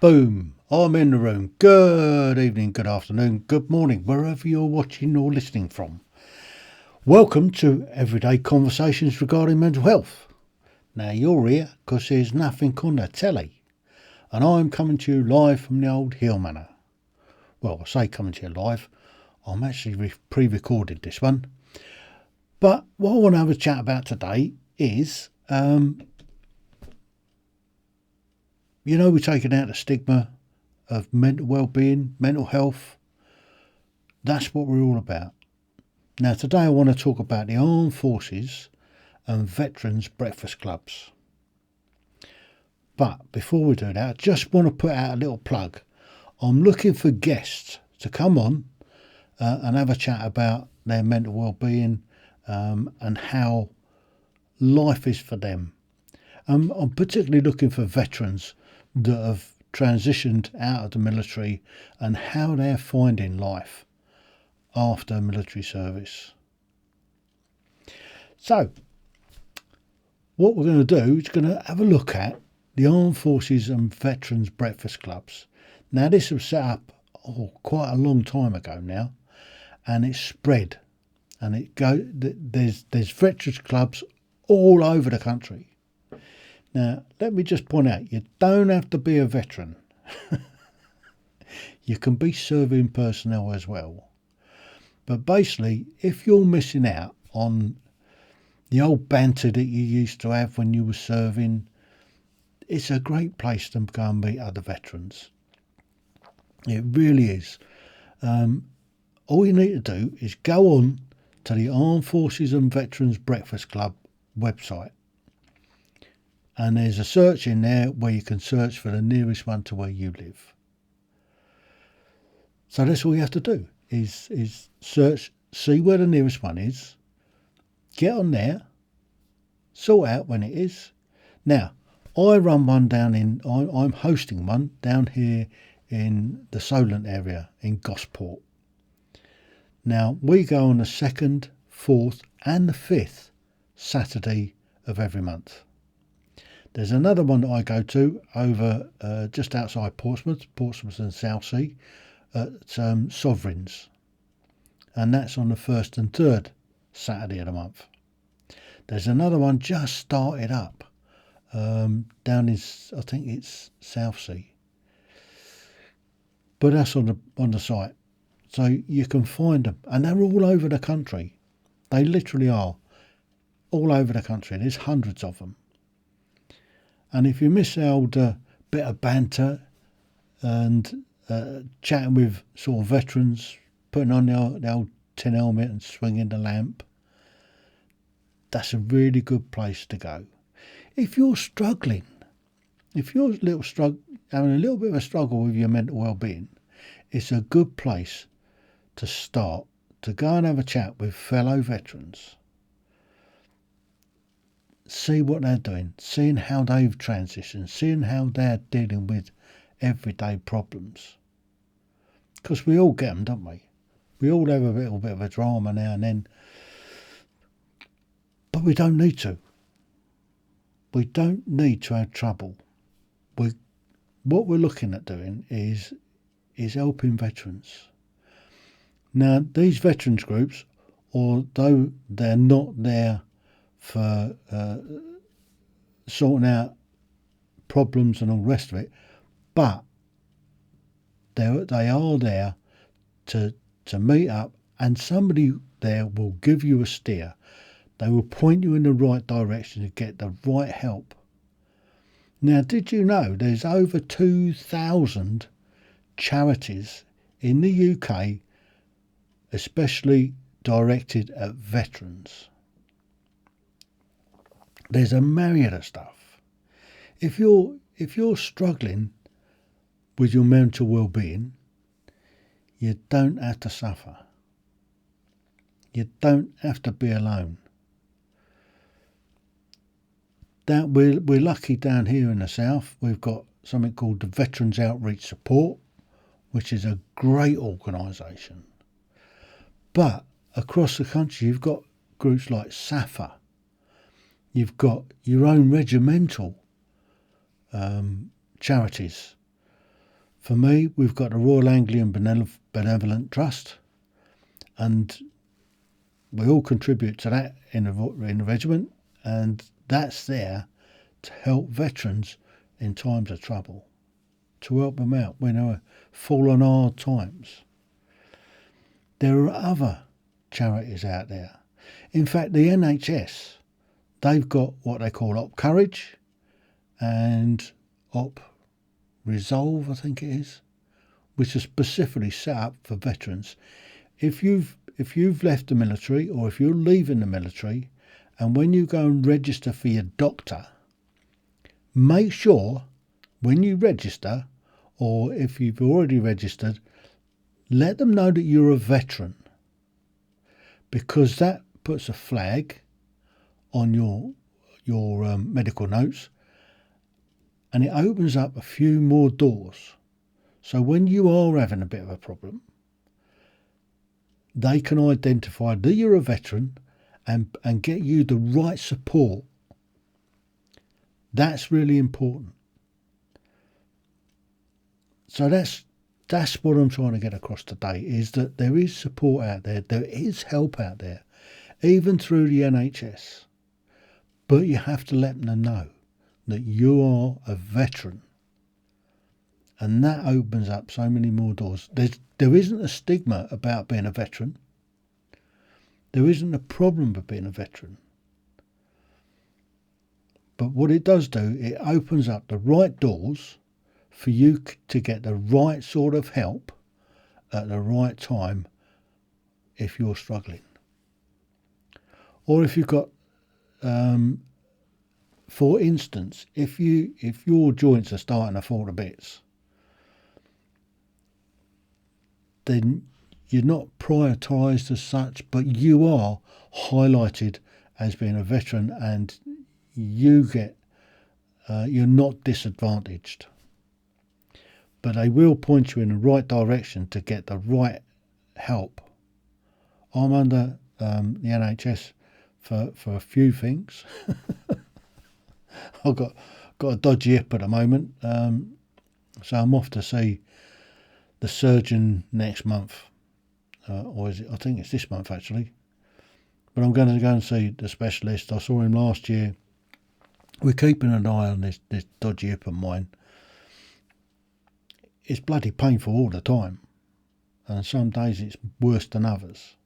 Boom, I'm in the room. Good evening, good afternoon, good morning, wherever you're watching or listening from. Welcome to Everyday Conversations regarding mental health. Now you're here because there's nothing on the telly, and I'm coming to you live from the old Heale Manor. Well, I say coming to you live, I'm actually pre-recorded this one. But what I want to have a chat about today is, we're taking out the stigma of mental well-being, mental health. That's what we're all about. Now, today I want to talk about the Armed Forces and Veterans Breakfast Clubs. But before we do that, I just want to put out a little plug. I'm looking for guests to come on and have a chat about their mental well-being and how life is for them. I'm particularly looking for veterans that have transitioned out of the military and how they're finding life after military service. So, what we're going to do is going to have a look at the Armed Forces and Veterans Breakfast Clubs. Now, this was set up quite a long time ago now, and it's spread, and there's veterans clubs all over the country. Now, let me just point out, you don't have to be a veteran. You can be serving personnel as well. But basically, if you're missing out on the old banter that you used to have when you were serving, it's a great place to go and meet other veterans. It really is. All you need to do is go on to the Armed Forces and Veterans Breakfast Club website. And there's a search in there where you can search for the nearest one to where you live. So that's all you have to do is search, see where the nearest one is, get on there, sort out when it is. Now, I run one I'm hosting one down here in the Solent area in Gosport. Now, we go on the 2nd, 4th and the 5th Saturday of every month. There's another one that I go to over just outside Portsmouth and Southsea at Sovereigns. And that's on the 1st and 3rd Saturday of the month. There's another one just started up down in, I think it's Southsea. But that's on the site. So you can find them. And they're all over the country. They literally are all over the country. There's hundreds of them. And if you miss the old bit of banter and chatting with sort of veterans, putting on the old tin helmet and swinging the lamp, that's a really good place to go. If you're struggling, if you're having a little bit of a struggle with your mental well-being, it's a good place to start, to go and have a chat with fellow veterans. See what they're doing, seeing how they've transitioned, seeing how they're dealing with everyday problems. Because we all get them, don't we? We all have a little bit of a drama now and then. But we don't need to. We don't need to have trouble. What we're looking at doing is helping veterans. Now, these veterans groups, although they're not there for sorting out problems and all the rest of it, but they are there to meet up, and somebody there will give you a steer. They will point you in the right direction to get the right help. Now, did you know there's over 2,000 charities in the UK, especially directed at veterans? There's a myriad of stuff. If you're struggling with your mental well-being, you don't have to suffer. You don't have to be alone. We're lucky down here in the south. We've got something called the Veterans Outreach Support, which is a great organisation. But across the country, you've got groups like SAFA. You've got your own regimental charities For me, we've got the Royal Anglian Benevolent Trust, and we all contribute to that in the regiment, and that's there to help veterans in times of trouble, to help them out when they fall on hard times. There are other charities out there. In fact, the NHS, they've got what they call Op Courage and Op Resolve, I think it is, which is specifically set up for veterans. If you've left the military, or if you're leaving the military, and when you go and register for your doctor, make sure when you register, or if you've already registered, let them know that you're a veteran, because that puts a flag on your medical notes, and it opens up a few more doors. So when you are having a bit of a problem, they can identify that you're a veteran and get you the right support. That's really important. So that's what I'm trying to get across today, is that there is support out there, there is help out there, even through the NHS. But you have to let them know that you are a veteran. And that opens up so many more doors. There isn't a stigma about being a veteran. There isn't a problem with being a veteran. But what it does do, it opens up the right doors for you to get the right sort of help at the right time if you're struggling. Or if you've got, for instance, if your joints are starting to fall to bits, then you're not prioritised as such, but you are highlighted as being a veteran, and you're not disadvantaged. But they will point you in the right direction to get the right help. I'm under the NHS for a few things. I've got a dodgy hip at the moment, so I'm off to see the surgeon next month, or is it? I think it's this month actually. But I'm going to go and see the specialist. I saw him last year. We're keeping an eye on this dodgy hip of mine. It's bloody painful all the time, and some days it's worse than others.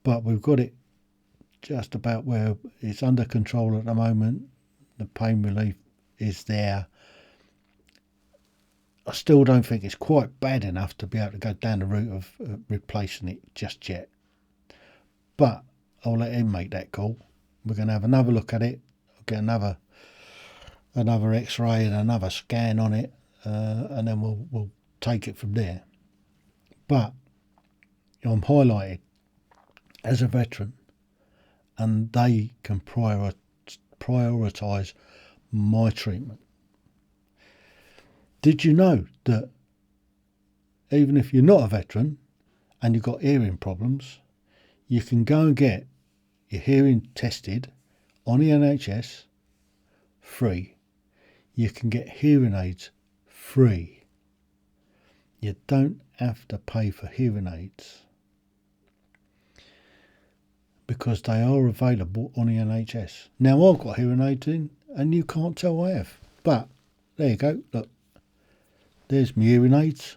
But we've got it just about where it's under control at the moment. The pain relief is there. I still don't think it's quite bad enough to be able to go down the route of replacing it just yet. But I'll let him make that call. We're going to have another look at it. I'll get another X-ray and another scan on it, and then we'll take it from there. But I'm highlighted as a veteran, and they can prioritise my treatment. Did you know that even if you're not a veteran and you've got hearing problems, you can go and get your hearing tested on the NHS free? You can get hearing aids free. You don't have to pay for hearing aids because they are available on the NHS. Now, I've got hearing aids in, and you can't tell I have. But there you go. Look, there's my hearing aids,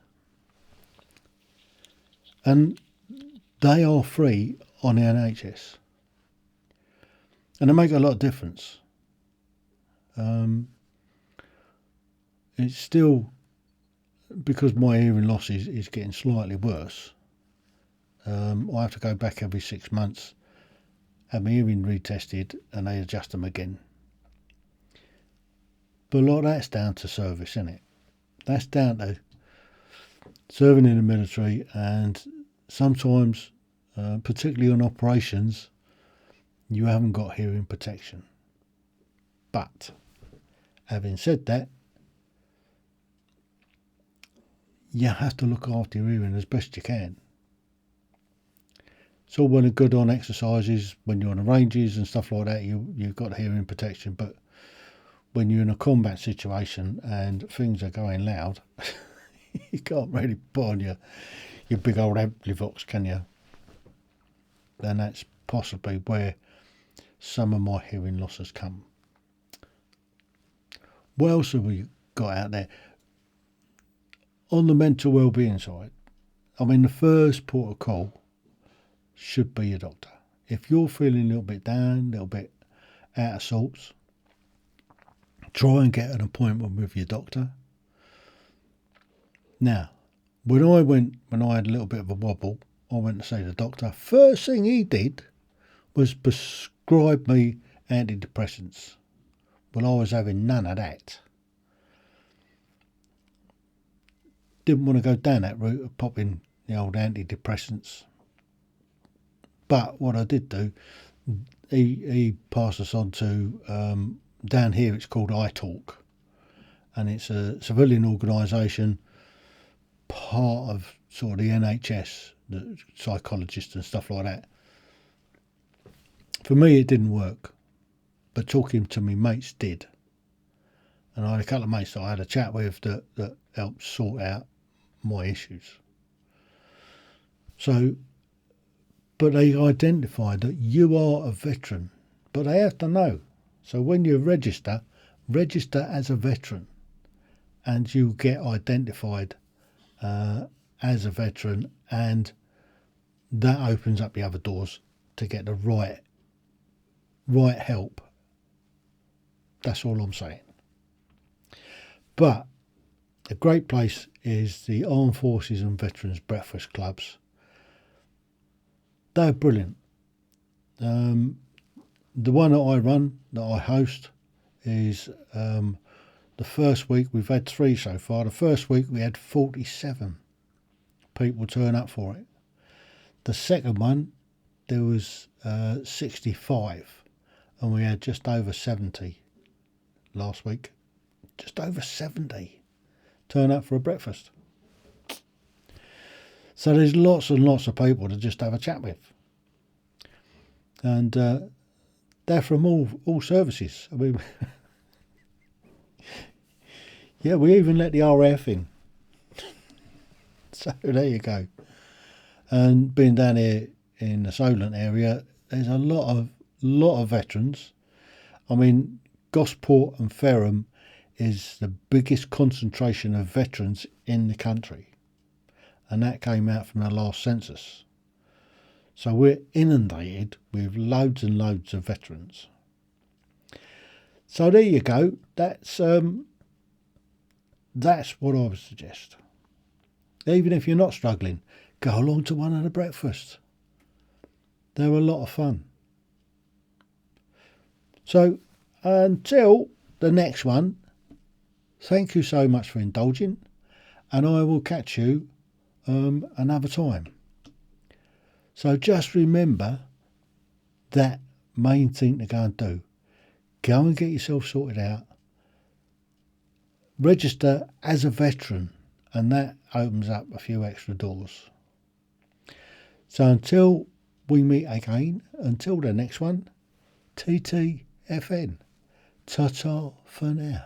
and they are free on the NHS, and they make a lot of difference. It's still, because my hearing loss is getting slightly worse, I have to go back every 6 months, have my hearing retested, and they adjust them again. But a lot of that's down to service, isn't it? That's down to serving in the military, and sometimes, particularly on operations, you haven't got hearing protection. But having said that, you have to look after your hearing as best you can. It's all well and good on exercises when you're on the ranges and stuff like that. You've got hearing protection, but when you're in a combat situation and things are going loud, You can't really put on your big old Amplivox, can you? And that's possibly where some of my hearing loss has come. What else have we got out there? On the mental well-being side, I mean, the first port of call should be your doctor. If you're feeling a little bit down, a little bit out of sorts, try and get an appointment with your doctor. Now, when I had a little bit of a wobble, I went to see the doctor. First thing he did was prescribe me antidepressants. Well, I was having none of that. Didn't want to go down that route of popping the old antidepressants. But what I did do, he passed us on to, down here it's called iTalk. And it's a civilian organisation, part of sort of the NHS, the psychologists and stuff like that. For me, it didn't work, but talking to me mates did. And I had a couple of mates that I had a chat with that helped sort out my issues. So, but they identified that you are a veteran, but they have to know. So when you register as a veteran, and you get identified as a veteran, and that opens up the other doors to get the right help. That's all I'm saying. But a great place is the Armed Forces and Veterans Breakfast Clubs. They're brilliant. The one that I run, that I host, is the first week, we've had 3 so far. The first week we had 47 people turn up for it. The second one, there was 65, and we had just over 70 last week. Just over 70 turn up for a breakfast. So there's lots and lots of people to just have a chat with. And they're from all services. I mean, yeah, we even let the RAF in. So there you go. And being down here in the Solent area, there's a lot of veterans. I mean, Gosport and Ferrum is the biggest concentration of veterans in the country. And that came out from the last census. So we're inundated with loads and loads of veterans. So there you go. That's what I would suggest. Even if you're not struggling, go along to one of the breakfasts. They're a lot of fun. So until the next one, thank you so much for indulging, and I will catch you another time. So just remember that main thing to go and do. Go and get yourself sorted out. Register as a veteran, and that opens up a few extra doors. So until we meet again, until the next one, TTFN. Ta-ta for now.